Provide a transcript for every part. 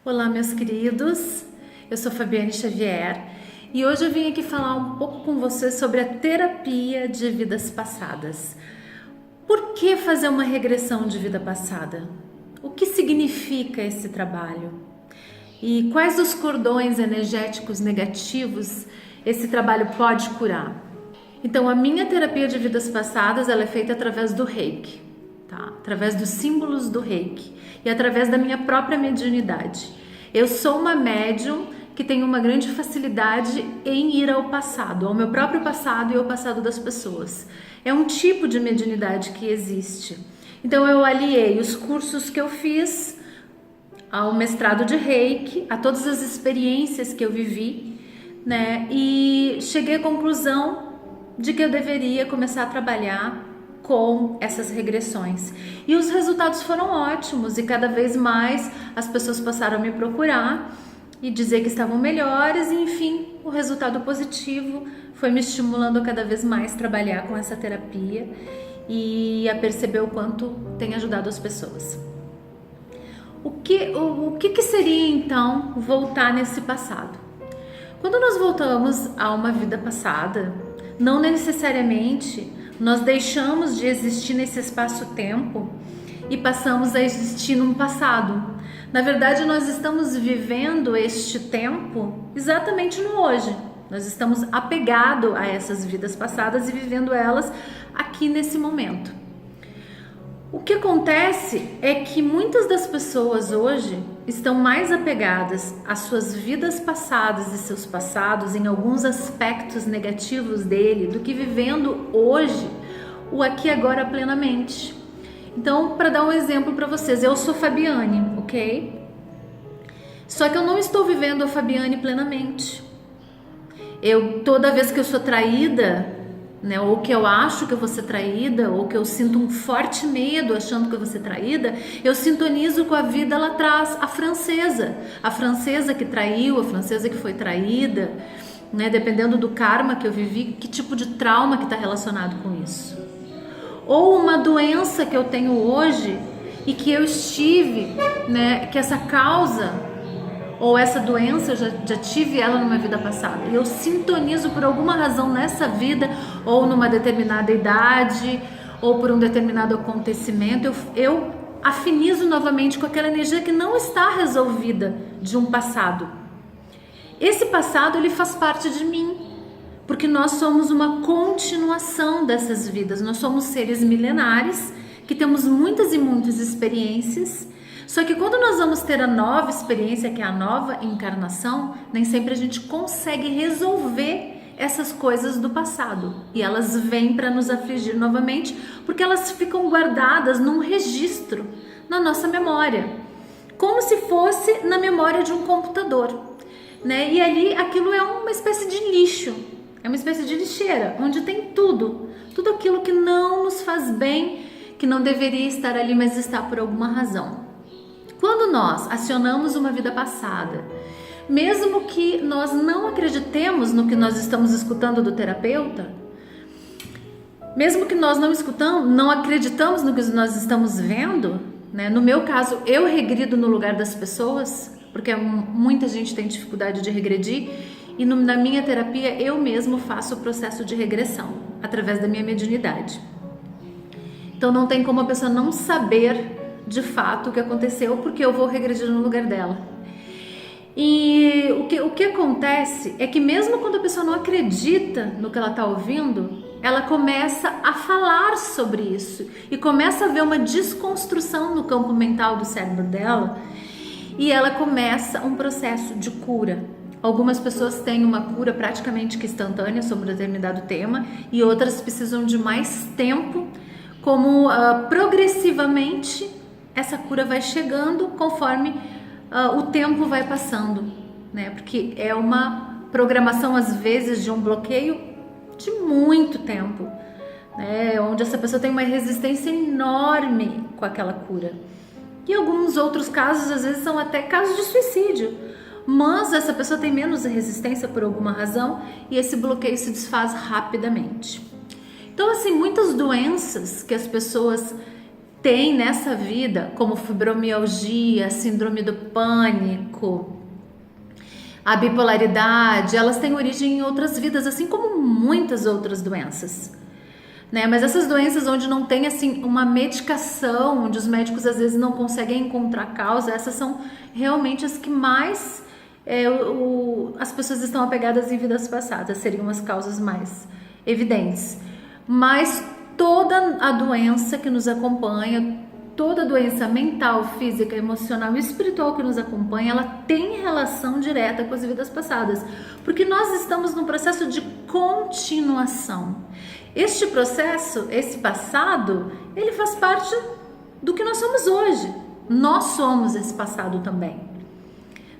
Olá, meus queridos, eu sou Fabiane Xavier e hoje eu vim aqui falar um pouco com vocês sobre a terapia de vidas passadas. Por que fazer uma regressão de vida passada? O que significa esse trabalho? E quais os cordões energéticos negativos esse trabalho pode curar? Então, a minha terapia de vidas passadas ela é feita através do Reiki. Tá? Através dos símbolos do Reiki e através da minha própria mediunidade. Eu sou uma médium que tem uma grande facilidade em ir ao passado, ao meu próprio passado e ao passado das pessoas. É um tipo de mediunidade que existe. Então eu aliei os cursos que eu fiz ao mestrado de Reiki, a todas as experiências que eu vivi, né? E cheguei à conclusão de que eu deveria começar a trabalhar com essas regressões. E os resultados foram ótimos e cada vez mais as pessoas passaram a me procurar e dizer que estavam melhores e enfim, o resultado positivo foi me estimulando a cada vez mais trabalhar com essa terapia e a perceber o quanto tem ajudado as pessoas. O que seria então voltar nesse passado? Quando nós voltamos a uma vida passada, não necessariamente nós deixamos de existir nesse espaço-tempo e passamos a existir num passado. Na verdade, nós estamos vivendo este tempo exatamente no hoje. Nós estamos apegados a essas vidas passadas e vivendo elas aqui nesse momento. O que acontece é que muitas das pessoas hoje estão mais apegadas às suas vidas passadas e seus passados em alguns aspectos negativos dele do que vivendo hoje o aqui e agora plenamente. Então, para dar um exemplo para vocês, eu sou Fabiane, ok? Só que eu não estou vivendo a Fabiane plenamente. Toda vez que eu sou traída, né, ou que eu acho que eu vou ser traída, ou que eu sinto um forte medo achando que eu vou ser traída, eu sintonizo com a vida lá atrás, a francesa que traiu, a francesa que foi traída, né, dependendo do karma que eu vivi, que tipo de trauma que está relacionado com isso. Ou uma doença que eu tenho hoje e que eu estive, né, que essa causa ou essa doença eu já tive ela numa vida passada e eu sintonizo por alguma razão nessa vida ou numa determinada idade ou por um determinado acontecimento, eu afinizo novamente com aquela energia que não está resolvida de um passado. Esse passado ele faz parte de mim, porque nós somos uma continuação dessas vidas, nós somos seres milenares que temos muitas e muitas experiências. Só que quando nós vamos ter a nova experiência, que é a nova encarnação, nem sempre a gente consegue resolver essas coisas do passado. E elas vêm para nos afligir novamente, porque elas ficam guardadas num registro na nossa memória. Como se fosse na memória de um computador, né? E ali aquilo é uma espécie de lixo, é uma espécie de lixeira, onde tem tudo aquilo que não nos faz bem, que não deveria estar ali, mas está por alguma razão. Quando nós acionamos uma vida passada, mesmo que nós não acreditemos no que nós estamos escutando do terapeuta, mesmo que nós não acreditamos no que nós estamos vendo, né? No meu caso, eu regrido no lugar das pessoas, porque muita gente tem dificuldade de regredir, e na minha terapia eu mesmo faço o processo de regressão, através da minha mediunidade. Então não tem como a pessoa não saber de fato o que aconteceu, porque eu vou regredir no lugar dela. E o que acontece é que mesmo quando a pessoa não acredita no que ela está ouvindo, ela começa a falar sobre isso e começa a ver uma desconstrução no campo mental do cérebro dela e ela começa um processo de cura. Algumas pessoas têm uma cura praticamente que instantânea sobre um determinado tema e outras precisam de mais tempo, como progressivamente essa cura vai chegando conforme o tempo vai passando, né? Porque é uma programação às vezes de um bloqueio de muito tempo, né? Onde essa pessoa tem uma resistência enorme com aquela cura. E alguns outros casos às vezes são até casos de suicídio, mas essa pessoa tem menos resistência por alguma razão e esse bloqueio se desfaz rapidamente. Então assim, muitas doenças que as pessoas tem nessa vida, como fibromialgia, síndrome do pânico, a bipolaridade, elas têm origem em outras vidas, assim como muitas outras doenças, né? Mas essas doenças onde não tem assim uma medicação, onde os médicos às vezes não conseguem encontrar causa, essas são realmente as que mais as pessoas estão apegadas em vidas passadas, seriam as causas mais evidentes. Mas toda a doença que nos acompanha, toda doença mental, física, emocional e espiritual que nos acompanha, ela tem relação direta com as vidas passadas, porque nós estamos num processo de continuação. Este processo, esse passado, ele faz parte do que nós somos hoje. Nós somos esse passado também.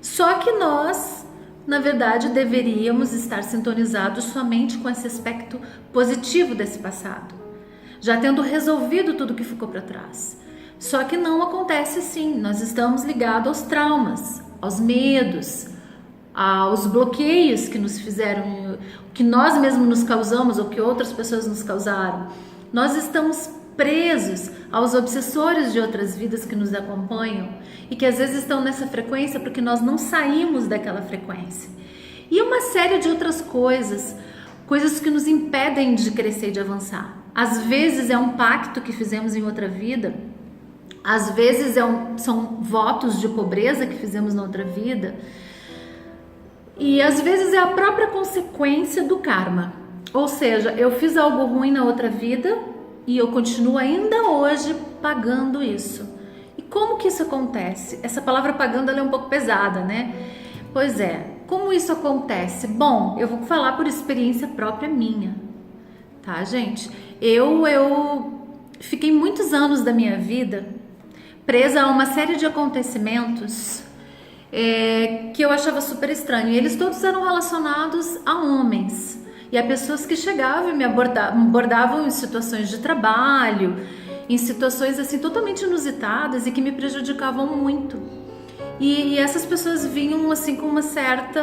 Só que nós, na verdade, deveríamos estar sintonizados somente com esse aspecto positivo desse passado, já tendo resolvido tudo que ficou para trás. Só que não acontece assim. Nós estamos ligados aos traumas, aos medos, aos bloqueios que nos fizeram, que nós mesmos nos causamos ou que outras pessoas nos causaram. Nós estamos presos aos obsessores de outras vidas que nos acompanham e que às vezes estão nessa frequência porque nós não saímos daquela frequência. E uma série de outras coisas que nos impedem de crescer e de avançar. Às vezes é um pacto que fizemos em outra vida, às vezes são votos de pobreza que fizemos na outra vida, e às vezes é a própria consequência do karma. Ou seja, eu fiz algo ruim na outra vida e eu continuo ainda hoje pagando isso. E como que isso acontece? Essa palavra pagando, ela é um pouco pesada, né? Pois é, como isso acontece? Bom, eu vou falar por experiência própria minha, tá, gente? Eu fiquei muitos anos da minha vida presa a uma série de acontecimentos que eu achava super estranho. E eles todos eram relacionados a homens e a pessoas que chegavam e me abordavam em situações de trabalho, em situações assim totalmente inusitadas e que me prejudicavam muito. E essas pessoas vinham assim com uma certa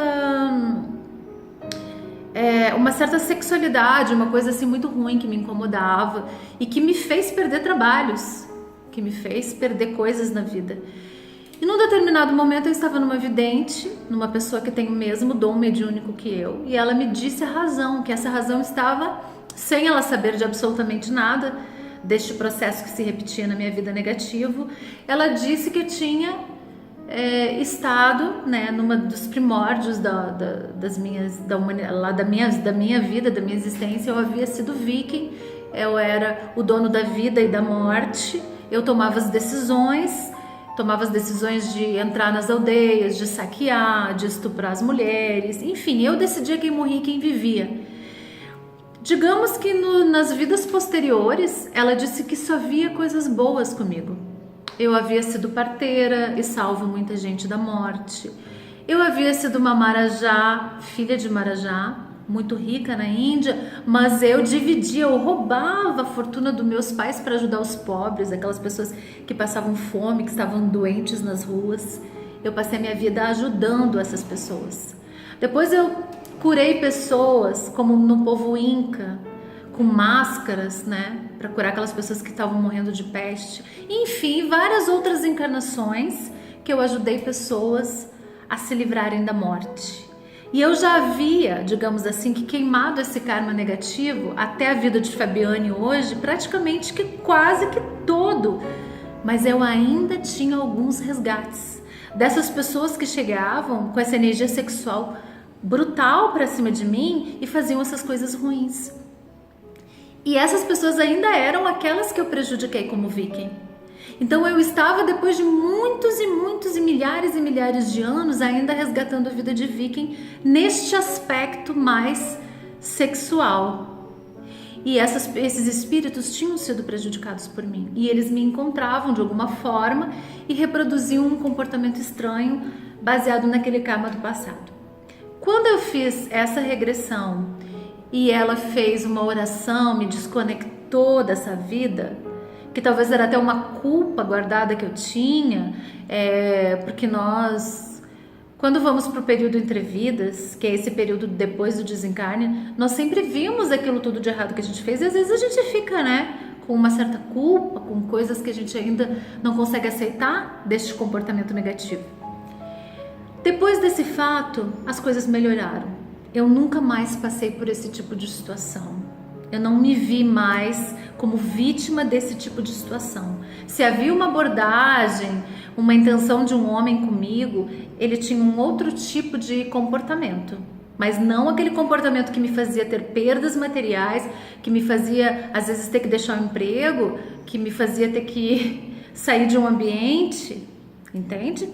sexualidade, uma coisa assim muito ruim que me incomodava e que me fez perder trabalhos, que me fez perder coisas na vida. E num determinado momento eu estava numa vidente, numa pessoa que tem o mesmo dom mediúnico que eu, e ela me disse a razão, que essa razão estava, sem ela saber de absolutamente nada deste processo que se repetia na minha vida negativo. Ela disse que eu tinha estado, né, numa dos primórdios da minha vida, da minha existência. Eu havia sido viking, eu era o dono da vida e da morte, eu tomava as decisões de entrar nas aldeias, de saquear, de estuprar as mulheres, enfim, eu decidia quem morria e quem vivia. Digamos que nas vidas posteriores, ela disse que só via coisas boas comigo. Eu havia sido parteira e salvo muita gente da morte. Eu havia sido uma marajá, filha de marajá, muito rica na Índia, mas eu roubava a fortuna dos meus pais para ajudar os pobres, aquelas pessoas que passavam fome, que estavam doentes nas ruas. Eu passei a minha vida ajudando essas pessoas. Depois eu curei pessoas, como no povo Inca, com máscaras, né, para curar aquelas pessoas que estavam morrendo de peste. Enfim, várias outras encarnações que eu ajudei pessoas a se livrarem da morte. E eu já havia, digamos assim, que queimado esse karma negativo até a vida de Fabiane hoje, praticamente que quase que todo. Mas eu ainda tinha alguns resgates dessas pessoas que chegavam com essa energia sexual brutal para cima de mim e faziam essas coisas ruins. E essas pessoas ainda eram aquelas que eu prejudiquei como viking. Então eu estava, depois de muitos e milhares de anos, ainda resgatando a vida de viking neste aspecto mais sexual. E esses espíritos tinham sido prejudicados por mim. E eles me encontravam de alguma forma e reproduziam um comportamento estranho baseado naquele karma do passado. Quando eu fiz essa regressão e ela fez uma oração, me desconectou dessa vida, que talvez era até uma culpa guardada que eu tinha, porque nós, quando vamos para o período entre vidas, que é esse período depois do desencarne, nós sempre vimos aquilo tudo de errado que a gente fez, e às vezes a gente fica, né, com uma certa culpa, com coisas que a gente ainda não consegue aceitar deste comportamento negativo. Depois desse fato, as coisas melhoraram. Eu nunca mais passei por esse tipo de situação. Eu não me vi mais como vítima desse tipo de situação. Se havia uma abordagem, uma intenção de um homem comigo, ele tinha um outro tipo de comportamento. Mas não aquele comportamento que me fazia ter perdas materiais, que me fazia às vezes ter que deixar o emprego, que me fazia ter que sair de um ambiente, entende?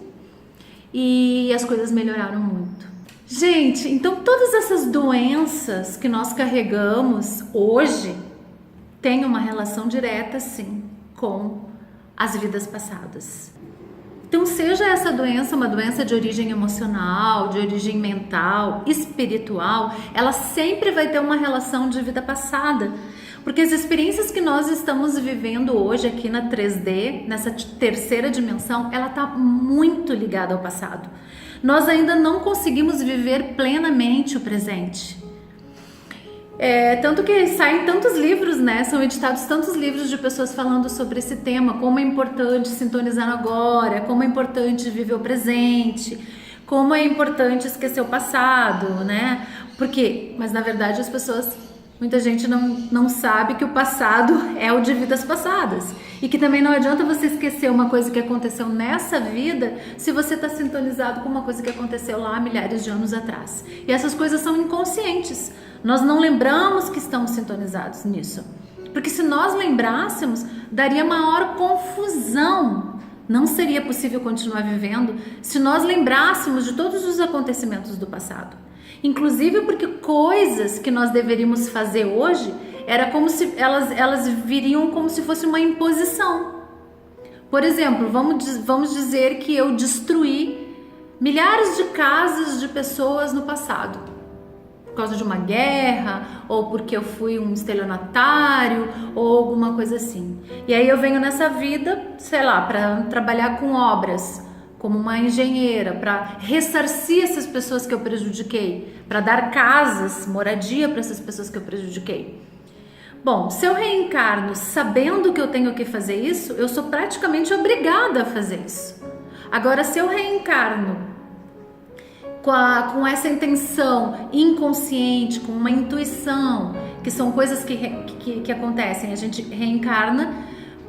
E as coisas melhoraram muito. Gente, então todas essas doenças que nós carregamos hoje têm uma relação direta, sim, com as vidas passadas. Então, seja essa doença uma doença de origem emocional, de origem mental, espiritual, ela sempre vai ter uma relação de vida passada. Porque as experiências que nós estamos vivendo hoje aqui na 3D, nessa terceira dimensão, ela está muito ligada ao passado. Nós ainda não conseguimos viver plenamente o presente. Tanto que saem tantos livros, né? São editados tantos livros de pessoas falando sobre esse tema, como é importante sintonizar agora, como é importante viver o presente, como é importante esquecer o passado, né? Mas na verdade muita gente não sabe que o passado é o de vidas passadas. E que também não adianta você esquecer uma coisa que aconteceu nessa vida se você está sintonizado com uma coisa que aconteceu lá há milhares de anos atrás. E essas coisas são inconscientes. Nós não lembramos que estamos sintonizados nisso. Porque se nós lembrássemos, daria maior confusão. Não seria possível continuar vivendo se nós lembrássemos de todos os acontecimentos do passado. Inclusive porque coisas que nós deveríamos fazer hoje, era como se elas viriam como se fosse uma imposição. Por exemplo, vamos dizer que eu destruí milhares de casas de pessoas no passado. Por causa de uma guerra, ou porque eu fui um estelionatário, ou alguma coisa assim. E aí eu venho nessa vida, sei lá, para trabalhar com obras, como uma engenheira, para ressarcir essas pessoas que eu prejudiquei, para dar casas, moradia para essas pessoas que eu prejudiquei. Bom, se eu reencarno sabendo que eu tenho que fazer isso, eu sou praticamente obrigada a fazer isso. Agora, se eu reencarno com essa intenção inconsciente, com uma intuição, que são coisas que acontecem, a gente reencarna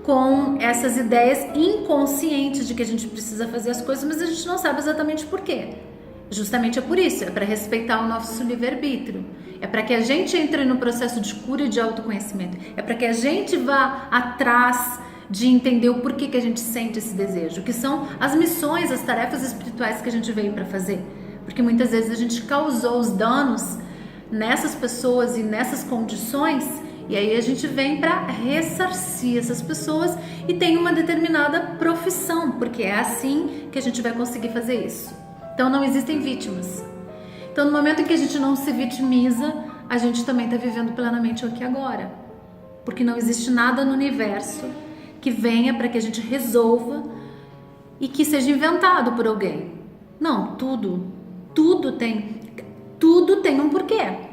com essas ideias inconscientes de que a gente precisa fazer as coisas, mas a gente não sabe exatamente por quê. Justamente é por isso, é para respeitar o nosso livre-arbítrio, é para que a gente entre no processo de cura e de autoconhecimento, é para que a gente vá atrás de entender o porquê que a gente sente esse desejo, que são as missões, as tarefas espirituais que a gente veio para fazer. Porque muitas vezes a gente causou os danos nessas pessoas e nessas condições, e aí a gente vem para ressarcir essas pessoas e tem uma determinada profissão, porque é assim que a gente vai conseguir fazer isso. Então não existem vítimas. Então no momento em que a gente não se vitimiza, a gente também está vivendo plenamente o aqui e agora. Porque não existe nada no universo que venha para que a gente resolva e que seja inventado por alguém. Não, tudo tem um porquê.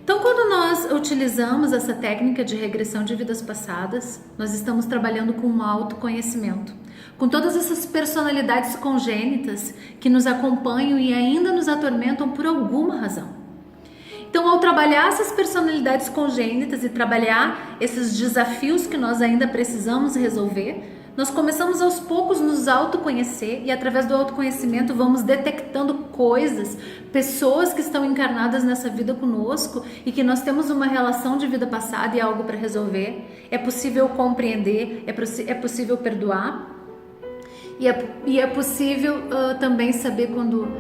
Então, quando nós utilizamos essa técnica de regressão de vidas passadas, nós estamos trabalhando com um autoconhecimento, com todas essas personalidades congênitas que nos acompanham e ainda nos atormentam por alguma razão. Então, ao trabalhar essas personalidades congênitas e trabalhar esses desafios que nós ainda precisamos resolver, nós começamos aos poucos nos autoconhecer e através do autoconhecimento vamos detectando coisas, pessoas que estão encarnadas nessa vida conosco e que nós temos uma relação de vida passada e algo para resolver. É possível compreender, é possível perdoar e é possível também saber quando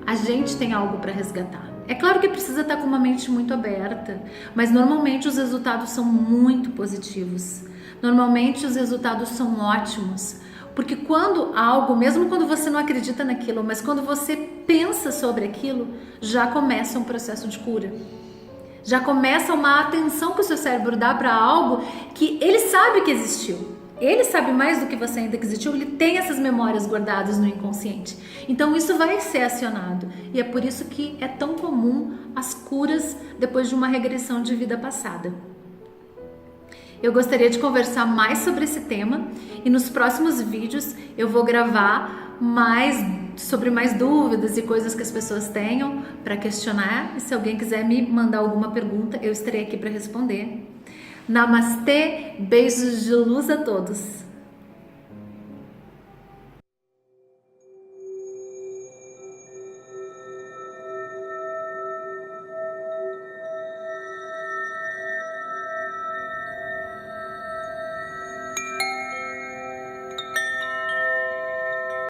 a gente tem algo para resgatar. É claro que precisa estar com uma mente muito aberta, mas normalmente os resultados são muito positivos. Normalmente os resultados são ótimos, porque quando algo, mesmo quando você não acredita naquilo, mas quando você pensa sobre aquilo, já começa um processo de cura. Já começa uma atenção que o seu cérebro dá para algo que ele sabe que existiu. Ele sabe mais do que você ainda que existiu, ele tem essas memórias guardadas no inconsciente. Então isso vai ser acionado. E é por isso que é tão comum as curas depois de uma regressão de vida passada. Eu gostaria de conversar mais sobre esse tema e nos próximos vídeos eu vou gravar sobre mais dúvidas e coisas que as pessoas tenham para questionar. E se alguém quiser me mandar alguma pergunta, eu estarei aqui para responder. Namastê, beijos de luz a todos!